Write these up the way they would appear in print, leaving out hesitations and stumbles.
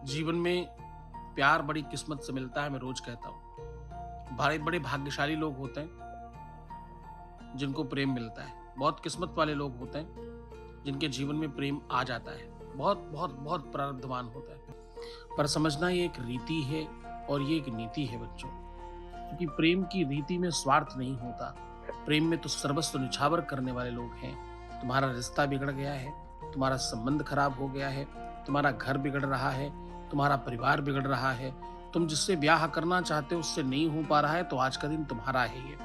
जीवन में प्यार बड़ी किस्मत से मिलता है, मैं रोज कहता हूँ। बड़े बड़े भाग्यशाली लोग होते हैं जिनको प्रेम मिलता है। बहुत किस्मत वाले लोग होते हैं जिनके जीवन में प्रेम आ जाता है। बहुत बहुत बहुत प्रारब्धवान होता है। पर समझना ये एक रीति है और ये एक नीति है बच्चों। क्योंकि प्रेम की रीति में स्वार्थ नहीं होता। प्रेम में तो सर्वस्व निछावर करने वाले लोग हैं। तुम्हारा रिश्ता बिगड़ गया है, तुम्हारा संबंध खराब हो गया है, तुम्हारा घर बिगड़ रहा है, तुम्हारा परिवार बिगड़ रहा है, तुम जिससे ब्याह करना चाहते हो उससे नहीं हो पा रहा है, तो आज का दिन तुम्हारा है ये।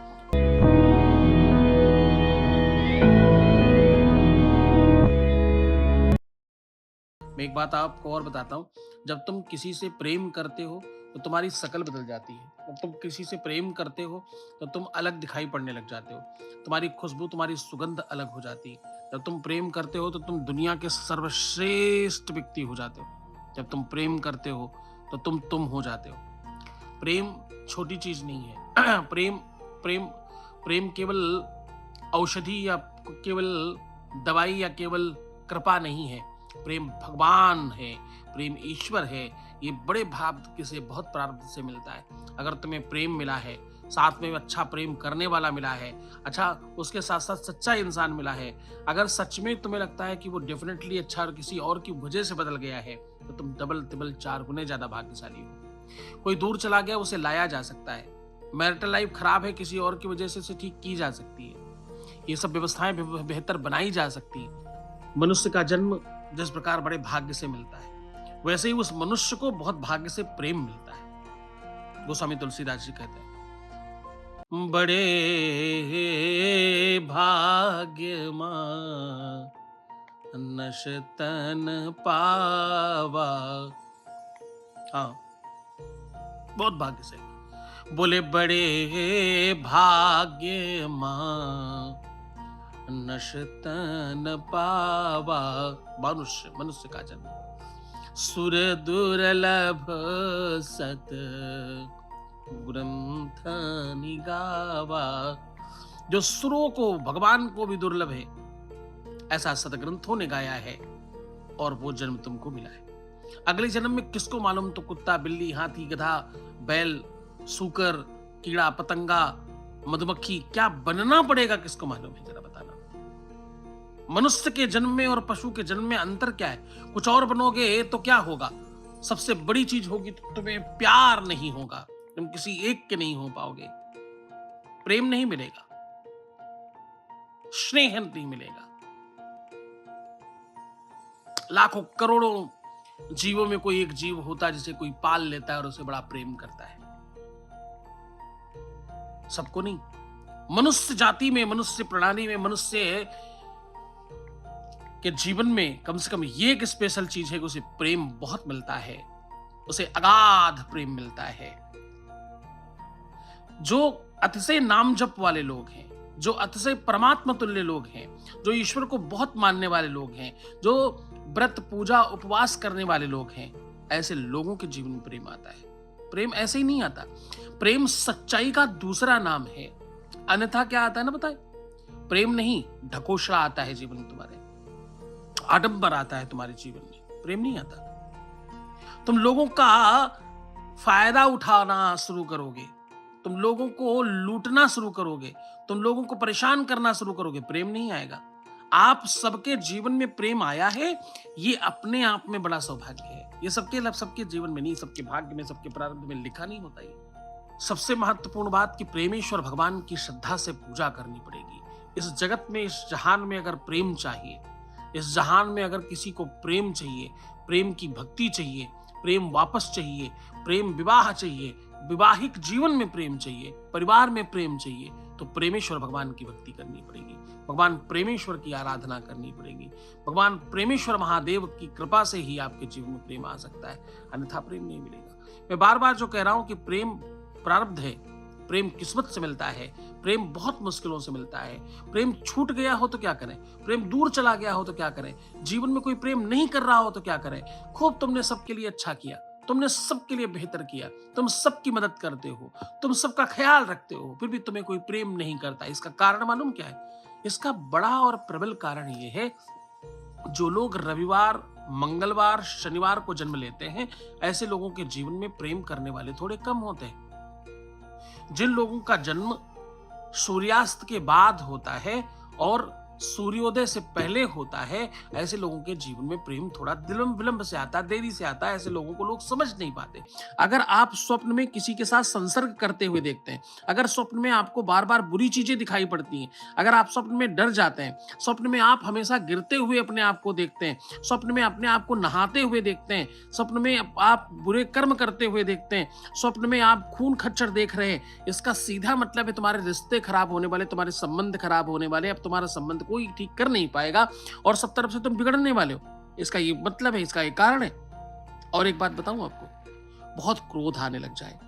मैं एक बात आपको और बताता हूँ। जब तुम किसी से प्रेम करते हो तो तुम्हारी शकल बदल जाती है। जब तुम किसी से प्रेम करते हो तो तुम अलग दिखाई पड़ने लग जाते हो। तुम्हारी खुशबू, तुम्हारी सुगंध अलग हो जाती है। जब तुम प्रेम करते हो तो तुम दुनिया के सर्वश्रेष्ठ व्यक्ति हो जाते हो। जब तुम प्रेम करते हो तो तुम हो जाते हो। प्रेम छोटी चीज नहीं है। प्रेम प्रेम प्रेम केवल औषधि या केवल दवाई या केवल कृपा नहीं है। प्रेम भगवान है, प्रेम ईश्वर है। ये बड़े भाव से, बहुत प्रारब्ध से मिलता है। अगर तुम्हें प्रेम मिला है, साथ में अच्छा प्रेम करने वाला मिला है, अच्छा उसके साथ साथ सच्चा इंसान मिला है, अगर सच में तुम्हें लगता है कि वो डेफिनेटली अच्छा और किसी और की वजह से बदल गया है, तो तुम डबल तिबल 4 गुने ज्यादा भाग्यशाली हो। कोई दूर चला गया, उसे लाया जा सकता है। मैरिटल लाइफ खराब है, किसी और की वजह से उसे ठीक की जा सकती है। ये सब व्यवस्थाएं बेहतर बनाई जा सकती है। मनुष्य का जन्म जिस प्रकार बड़े भाग्य से मिलता है, वैसे ही उस मनुष्य को बहुत भाग्य से प्रेम मिलता है। गोस्वामी तुलसीदास जी कहते हैं, बड़े भाग्य मां नशतन पावा। हाँ, बहुत भाग्य से बोले, बड़े भाग्य मां नशतन पावा। मनुष्य मनुष्य का जन्म सुर दुर्लभ सत ग्रंथ निगावा। जो सुरों को, भगवान को भी दुर्लभ है, ऐसा सतग्रंथों ने गाया है, और वो जन्म तुमको मिला है। अगले जन्म में किसको मालूम, तो कुत्ता, बिल्ली, हाथी, गधा, बैल, सूकर, कीड़ा, पतंगा, मधुमक्खी क्या बनना पड़ेगा, किसको मालूम है, जरा बताना। मनुष्य के जन्म में और पशु के जन्म में अंतर क्या है? कुछ और बनोगे तो क्या होगा? सबसे बड़ी चीज होगी तो तुम्हें प्यार नहीं होगा, तुम किसी एक के नहीं हो पाओगे। प्रेम नहीं मिलेगा, स्नेह नहीं मिलेगा। लाखों करोड़ों जीवों में कोई एक जीव होता है जिसे कोई पाल लेता है और उसे बड़ा प्रेम करता है। सबको नहीं। मनुष्य जाति में, मनुष्य प्रणाली में, मनुष्य के जीवन में कम से कम ये एक स्पेशल चीज है कि उसे प्रेम बहुत मिलता है, उसे अगाध प्रेम मिलता है। जो अतिशय नाम जप वाले लोग हैं, जो अतिशय परमात्मा तुल्य लोग हैं, जो ईश्वर को बहुत मानने वाले लोग हैं, जो व्रत पूजा उपवास करने वाले लोग हैं, ऐसे लोगों के जीवन में प्रेम आता है। प्रेम ऐसे ही नहीं आता। प्रेम सच्चाई का दूसरा नाम है। अन्यथा क्या आता है ना, बताए? प्रेम नहीं, ढकोसला आता है जीवन में तुम्हारे, आडंबर आता है तुम्हारे जीवन में, प्रेम नहीं आता। तुम लोगों का फायदा उठाना शुरू करोगे, तुम लोगों को लूटना शुरू करोगे, तुम लोगों को परेशान करना शुरू करोगे, प्रेम नहीं आएगा। आप सबके जीवन में प्रेम आया है, ये अपने आप में बड़ा सौभाग्य है। ये सबके जीवन में नहीं, सबके भाग्य में, सबके प्रारब्ध में लिखा नहीं होता। ये सबसे महत्वपूर्ण बात कि प्रेमेश्वर भगवान की श्रद्धा से पूजा करनी पड़ेगी। इस जगत में, इस जहान में अगर प्रेम चाहिए, इस जहान में अगर किसी को प्रेम चाहिए, प्रेम की भक्ति चाहिए, प्रेम वापस चाहिए, प्रेम विवाह चाहिए, विवाहिक जीवन में प्रेम चाहिए, परिवार में प्रेम चाहिए, तो प्रेमेश्वर भगवान की भक्ति करनी पड़ेगी। भगवान प्रेमेश्वर की आराधना करनी पड़ेगी। भगवान प्रेमेश्वर महादेव की कृपा से ही आपके जीवन में प्रेम आ सकता है, अन्यथा प्रेम नहीं मिलेगा। मैं बार बार जो कह रहा हूं कि प्रेम प्रारब्ध है, प्रेम किस्मत से मिलता है, प्रेम बहुत मुश्किलों से मिलता है। प्रेम छूट गया हो तो क्या करें, प्रेम दूर चला गया हो तो क्या करें, जीवन में कोई प्रेम नहीं कर रहा हो तो क्या करें। खूब तुमने सबके लिए अच्छा किया, तुमने सबके लिए बेहतर किया, तुम सबकी मदद करते हो, तुम सबका ख्याल रखते हो, फिर भी तुम्हें कोई प्रेम नहीं करता। इसका कारण मालूम क्या है? इसका बड़ा और प्रबल कारण यह है, जो लोग रविवार मंगलवार शनिवार को जन्म लेते हैं, ऐसे लोगों के जीवन में प्रेम करने वाले थोड़े कम होते हैं। जिन लोगों का जन्म सूर्यास्त के बाद होता है और सूर्योदय से पहले होता है, ऐसे लोगों के जीवन में प्रेम थोड़ा विलंब से आता है, देरी से आता है। ऐसे लोगों को लोग समझ नहीं पाते। अगर आप स्वप्न में किसी के साथ संसर्ग करते हुए देखते हैं, अगर स्वप्न में आपको बार बार बुरी चीजें दिखाई पड़ती हैं, अगर आप स्वप्न में डर जाते हैं, स्वप्न में आप हमेशा गिरते हुए अपने आप को देखते हैं, स्वप्न में अपने आप को नहाते हुए देखते हैं, स्वप्न में आप बुरे कर्म करते हुए देखते हैं, स्वप्न में आप खून खच्चर देख रहे हैं, इसका सीधा मतलब है तुम्हारे रिश्ते खराब होने वाले, तुम्हारे संबंध खराब होने वाले, अब तुम्हारा संबंध कोई ठीक कर नहीं पाएगा और सब तरफ से तुम बिगड़ने वाले हो। इसका ये मतलब है, इसका एक कारण है। और एक बात बताऊं आपको, बहुत क्रोध आने लग जाए,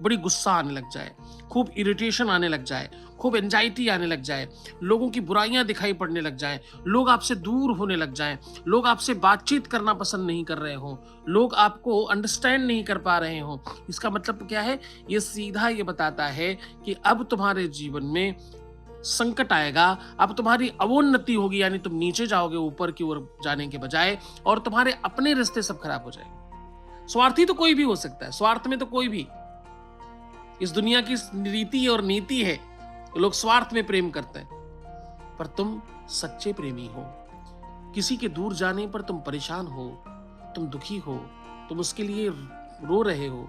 बड़ी गुस्सा आने लग जाए, खूब इरिटेशन आने लग जाए, खूब एंजाइटी आने लग जाए, लोगों की बुराइयां दिखाई पड़ने लग जाए, लोग आपसे दूर होने लग जाएं, लोग आपसे बातचीत करना पसंद नहीं कर रहे हो, लोग आपको अंडरस्टैंड नहीं कर पा रहे हो, इसका मतलब क्या है? ये सीधा ये बताता है कि अब तुम्हारे जीवन में संकट आएगा, अब तुम्हारी अवोन्नति होगी, यानी तुम नीचे जाओगे ऊपर की ओर जाने के बजाय, और तुम्हारे अपने रिश्ते सब खराब हो जाएंगे। स्वार्थी तो कोई भी हो सकता है, स्वार्थ में तो कोई भी, इस दुनिया की रीति और नीति है, लोग स्वार्थ में प्रेम करते हैं, पर तुम सच्चे प्रेमी हो। किसी के दूर जाने पर तुम परेशान हो, तुम दुखी हो, तुम उसके लिए रो रहे हो,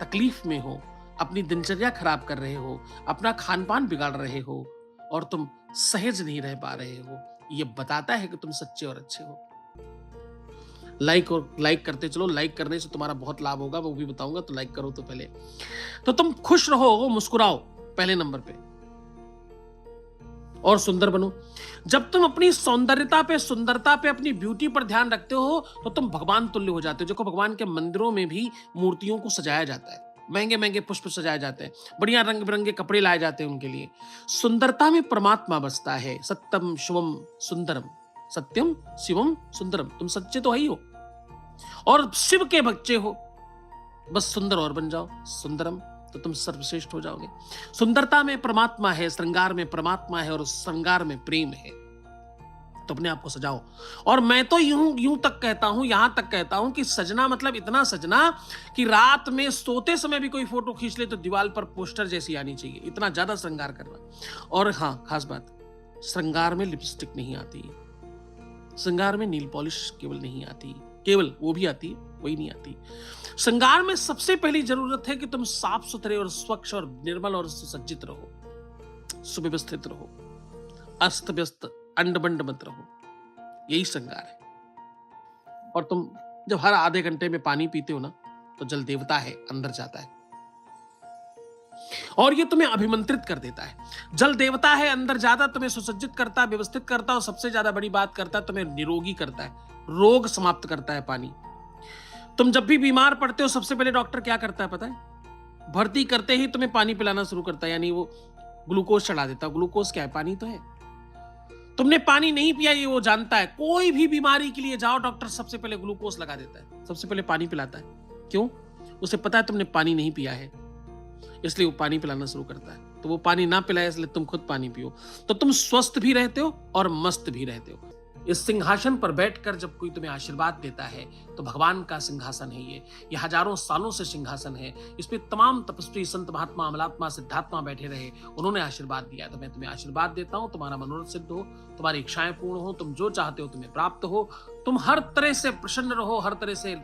तकलीफ में हो, अपनी दिनचर्या खराब कर रहे हो, अपना खान पान बिगाड़ रहे हो और तुम सहज नहीं रह पा रहे हो, ये बताता है कि तुम सच्चे और अच्छे हो। लाइक करते चलो, लाइक करने से तुम्हारा बहुत लाभ होगा, वो भी बताऊंगा, तो लाइक करो। तो पहले तो तुम खुश रहो, मुस्कुराओ पहले नंबर पे, और सुंदर बनो। जब तुम अपनी सुंदरता पे, अपनी ब्यूटी पर ध्यान रखते हो, तो तुम भगवान तुल्य हो जाते हो। देखो, भगवान के मंदिरों में भी मूर्तियों को सजाया जाता है, महंगे महंगे पुष्प सजाए जाते हैं, बढ़िया रंग बिरंगे कपड़े लाए जाते हैं उनके लिए। सुंदरता में परमात्मा बसता है। सत्यम शिवम सुंदरम, सत्यम शिवम सुंदरम, तुम सच्चे तो ही हो और शिव के बच्चे हो, बस सुंदर और बन जाओ, सुंदरम, तो तुम सर्वश्रेष्ठ हो जाओगे। सुंदरता में परमात्मा है, श्रृंगार में परमात्मा है और श्रृंगार में प्रेम है। तो अपने आप को सजाओ। और मैं तो यूं तक कहता हूं, यहां तक कहता हूं कि सजना मतलब इतना सजना कि रात में सोते समय भी कोई फोटो खींच ले तो दीवार पर पोस्टर जैसी आनी चाहिए, इतना ज्यादा श्रृंगार करना। और हाँ, खास बात, श्रृंगार में लिपस्टिक नहीं आती, श्रृंगार में नील पॉलिश केवल नहीं आती, केवल वो भी आती है, वही नहीं आती। श्रृंगार में सबसे पहली जरूरत है कि तुम साफ सुथरे और स्वच्छ और निर्मल और सुसज्जित रहो, सुव्यवस्थित रहो, अस्त व्यस्त अंड बंड मत रहो, यही श्रृंगार है। और तुम जब हर आधे घंटे में पानी पीते हो ना, तो जल देवता है अंदर जाता है और ये तुम्हें अभिमंत्रित कर देता है। जल देवता है अंदर जाता, तुम्हें सुसज्जित करता, व्यवस्थित करता, और सबसे ज्यादा बड़ी बात करता है, तुम्हें निरोगी करता है, रोग समाप्त करता है पानी। तुम जब भी बीमार पड़ते हो, सबसे पहले डॉक्टर क्या करता है पता है? भर्ती करते ही तुम्हें पानी पिलाना शुरू करता है, यानी वो ग्लूकोज चढ़ा देता है। ग्लूकोज क्या है? पानी तो है। तुमने पानी नहीं पिया, ये वो जानता है। कोई भी बीमारी के लिए जाओ, डॉक्टर सबसे पहले ग्लूकोज लगा देता है, सबसे पहले पानी पिलाता है। क्यों? उसे पता है तुमने पानी नहीं पिया है, इसलिए वो पानी पिलाना शुरू करता है। तो वो पानी ना पिलाए, इसलिए तुम खुद पानी पियो, तो तुम स्वस्थ भी रहते हो और मस्त भी रहते हो। इस सिंहासन पर बैठकर जब कोई तुम्हें आशीर्वाद देता है, तो भगवान का सिंहासन है ये हजारों सालों से सिंहासन है। इस पे तमाम तपस्वी, संत, महात्मा, अमलात्मा, सिद्धात्मा बैठे रहे, उन्होंने आशीर्वाद दिया। तो मैं तुम्हें आशीर्वाद देता हूँ, तुम्हारा मनोरथ सिद्ध हो, तुम्हारी इच्छाएं पूर्ण हो, तुम जो चाहते हो तुम्हें प्राप्त हो, तुम हर तरह से प्रसन्न रहो, हर तरह से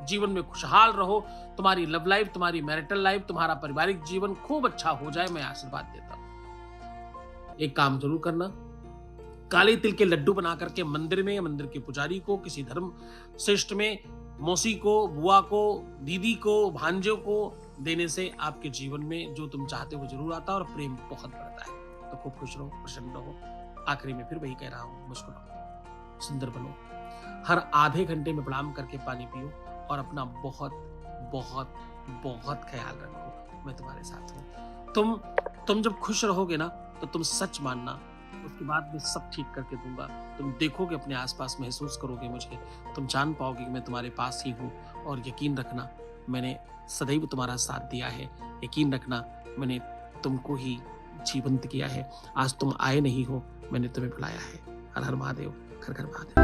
जीवन में खुशहाल रहो, तुम्हारी लव लाइफ, तुम्हारी मैरिटल लाइफ, तुम्हारा पारिवारिक जीवन खूब अच्छा हो जाए, मैं आशीर्वाद देता हूं। एक काम जरूर करना, काले तिल के लड्डू बना करके मंदिर में, मंदिर के पुजारी को, किसी धर्म श्रेष्ठ में, मौसी को, बुआ को, दीदी को, भांजे को देने से आपके जीवन में जो तुम चाहते हो जरूर आता है और प्रेम बहुत बढ़ता है। तो खूब खुश रहो, प्रसन्न रहो। आखिरी में फिर वही कह रहा हूं, मुस्कुराओ, सुंदर बनो, हर आधे घंटे में प्रणाम करके पानी पियो और अपना बहुत बहुत बहुत ख्याल रखो। मैं तुम्हारे साथ हूं। तुम जब खुश रहोगे ना, तो तुम सच मानना, उसके बाद मैं सब ठीक करके दूंगा। तुम देखोगे, अपने आसपास महसूस करोगे मुझे, तुम जान पाओगे कि मैं तुम्हारे पास ही हूँ। और यकीन रखना, मैंने सदैव तुम्हारा साथ दिया है। यकीन रखना, मैंने तुमको ही जीवंत किया है। आज तुम आए नहीं हो, मैंने तुम्हें बुलाया है। हर हर महादेव, घर घर महादेव।